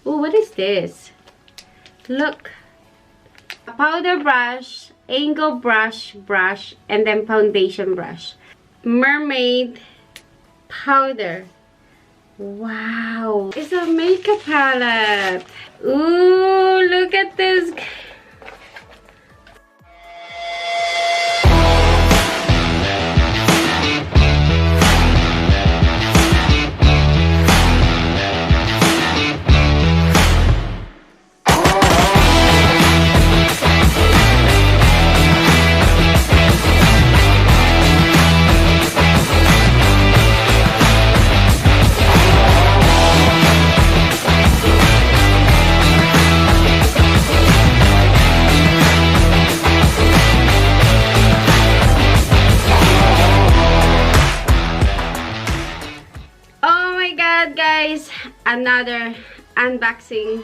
Oh, what is this? Look. A powder brush, angle brush, and then foundation brush. Mermaid powder. Wow. It's a makeup palette. Ooh, look at this. Guys, another unboxing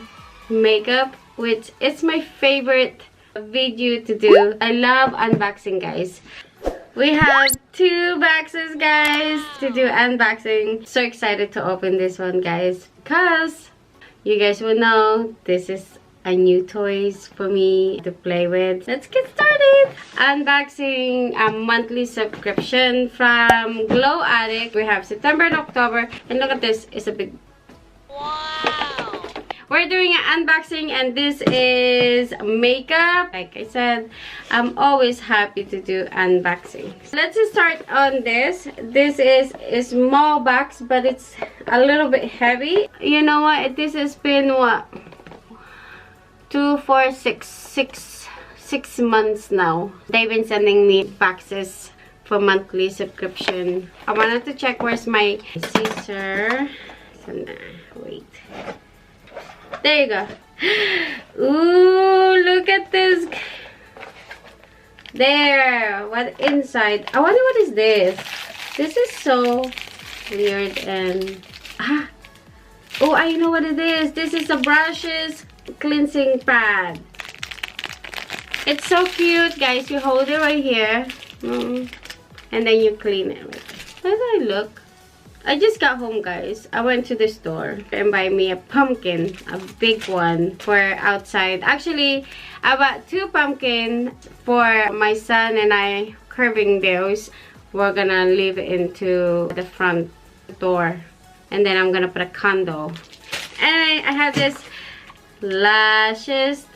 makeup, which is my favorite video to do. I love unboxing, guys. We have 2 boxes, guys, to do unboxing. So excited to open this one, guys, because you guys will know this is a new toys for me to play with. Let's get started. Unboxing a monthly subscription from Glow Addict. We have September and October, and look at this. It's a big... Wow! We're doing an unboxing, and this is makeup. Like I said, I'm always happy to do unboxing. Let's start on this. This is a small box, but it's a little bit heavy. You know what? This has been what? 2, 4, 6 months now. They've been sending me boxes for monthly subscription. I wanted to check where's my scissor. Wait. There you go. Ooh, look at this. There. What inside? I wonder what is this. This is so weird and... Oh, I know what it is. This is a brushes cleansing pad. It's so cute, guys. You hold it right here, and then you clean it. How does it look? I just got home, guys. I went to the store and buy me a pumpkin, a big one for outside. Actually, I bought 2 pumpkins for my son and I curving those. We're gonna leave it into the front door, and then I'm gonna put a candle. And I have this lashes.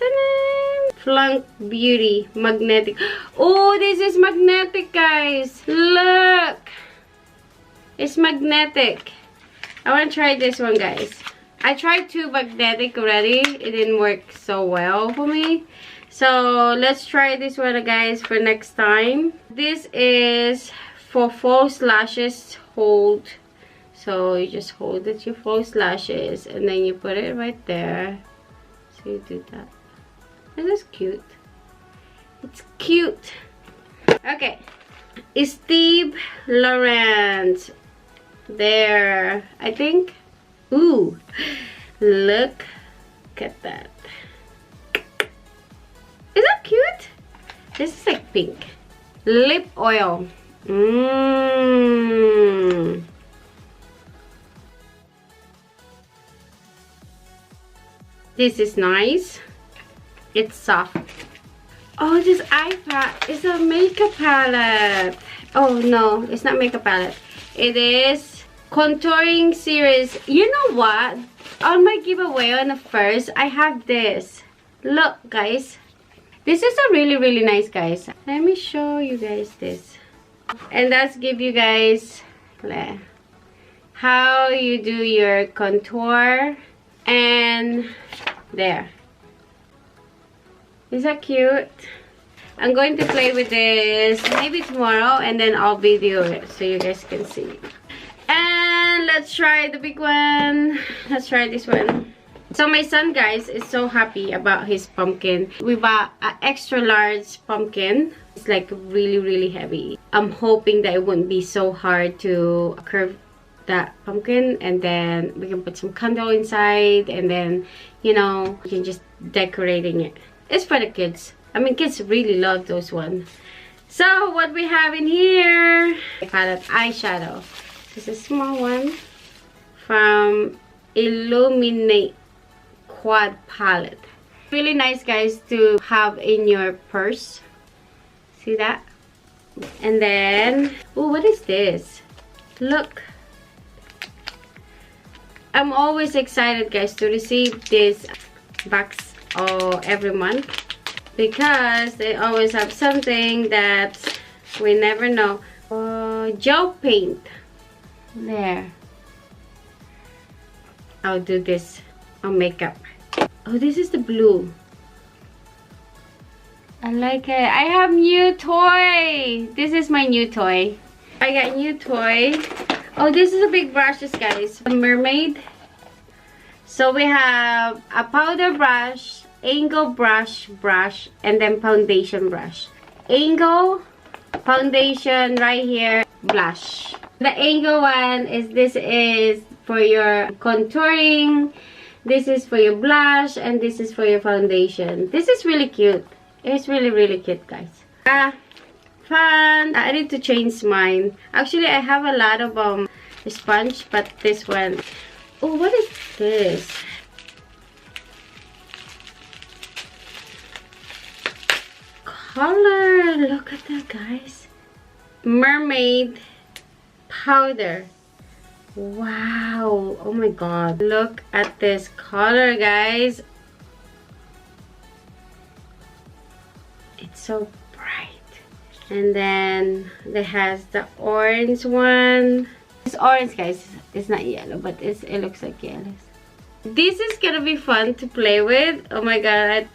Flunk Beauty magnetic. Oh, this is magnetic, guys. Look, it's magnetic. I want to try this one, guys. I tried 2 magnetic already. It didn't work so well for me, so let's try this one, guys, for next time. This is for false lashes hold. So you just hold it, your false lashes, and then you put it right there. So you do that. This is cute. It's cute. Okay. Steve Laurent. There. I think. Ooh. Look at that. Is that cute? This is like pink. Lip oil. This is nice. It's soft. Oh, this iPad is a makeup palette. Oh no, it's not makeup palette. It is contouring series. You know what? On my giveaway on the first, I have this. Look, guys. This is a really nice, guys. Let me show you guys this. And that's give you guys how you do your contour. And there. Is that cute? I'm going to play with this maybe tomorrow, and then I'll video it so you guys can see. And let's try the big one. Let's try this one. So my son, guys, is so happy about his pumpkin. We bought an extra large pumpkin. It's like really heavy. I'm hoping that it wouldn't be so hard to curve that pumpkin, and then we can put some candle inside, and then, you know, you can just decorating it. It's for the kids. I mean, kids really love those ones. So what we have in here, palette eyeshadow. This is a small one from Illuminate quad palette. Really nice, guys, to have in your purse. See that? And then, oh, what is this? Look. I'm always excited, guys, to receive this box every month, because they always have something that we never know. Gel paint. There. I'll do this on makeup. Oh, this is the blue. I like it. I have new toy. This is my new toy. I got new toy. Oh, this is a big brushes, guys. A mermaid. So we have a powder brush, angle brush, and then foundation brush. Angle, foundation right here, blush. The angle one is, this is for your contouring, this is for your blush, and this is for your foundation. This is really cute. It's really, really cute, guys. Fun. I need to change mine. Actually, I have a lot of sponge, but this one. Oh, what is this? Color. Look at that, guys. Mermaid powder. Wow. Oh my god. Look at this color, guys. It's so bright. And then it has the orange one. It's orange, guys. It's not yellow, but it looks like yellow. This is gonna be fun to play with. Oh my god.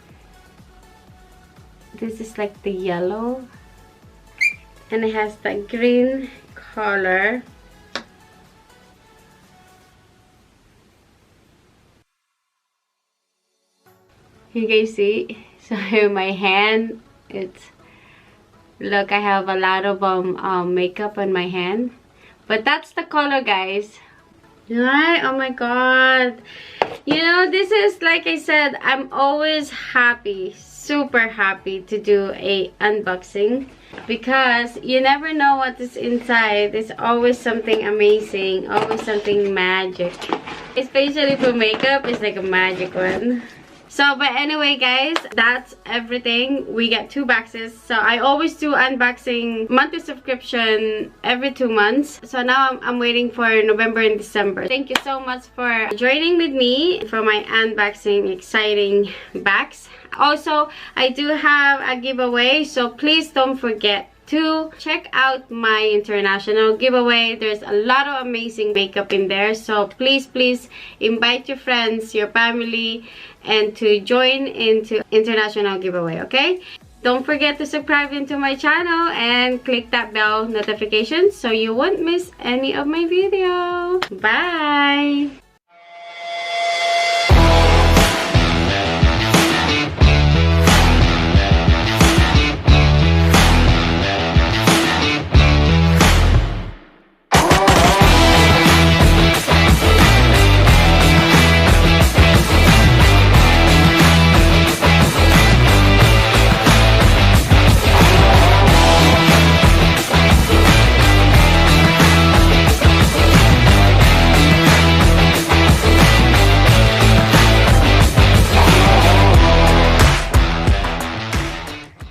This is like the yellow. And it has the green color. You guys see? So my hand, look, I have a lot of makeup on my hand. But that's the color, guys. Right? Oh my god. You know, this is, like I said, I'm always happy, super happy to do a unboxing, because you never know what is inside. There's always something amazing, always something magic. Especially for makeup, it's like a magic one. So, but anyway, guys, that's everything. We get 2 boxes. So I always do unboxing monthly subscription every 2 months. So now I'm waiting for November and December. Thank you so much for joining with me for my unboxing exciting bags. Also, I do have a giveaway, so please don't forget to check out my international giveaway. There's a lot of amazing makeup in there, so please invite your friends, your family, and to join into international giveaway. Okay, don't forget to subscribe into my channel and click that bell notification so you won't miss any of my video. Bye.